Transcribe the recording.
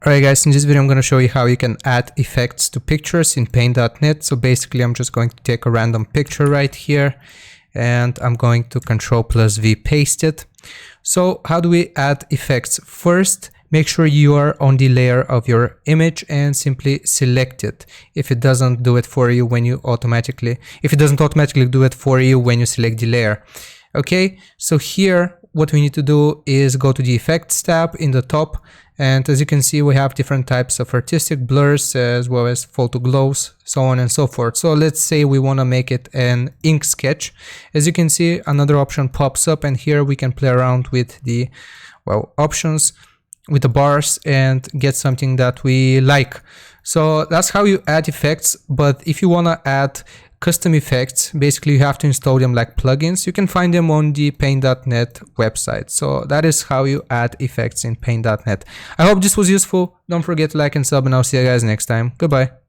Alright guys, in this video I'm going to show you how you can add effects to pictures in PaintNET. So basically I'm just going to take a random picture right here and I'm going to Ctrl+V paste it. So how do we add effects? First, make sure you are on the layer of your image and simply select it. If it doesn't do it for you when you if it doesn't automatically do it for you when you select the layer. Okay, so here what we need to do is go to the effects tab in the top, and as you can see we have different types of artistic blurs as well as photo glows, so on and so forth. So let's say we want to make it an ink sketch. As you can see, another option pops up, and here we can play around with the options with the bars and get something that we like. So that's how you add effects. But if you want to add custom effects, basically you have to install them like plugins. You can find them on the PaintNET website. So that is how you add effects in PaintNET. I hope this was useful. Don't forget to like and sub, and I'll see you guys next time. Goodbye.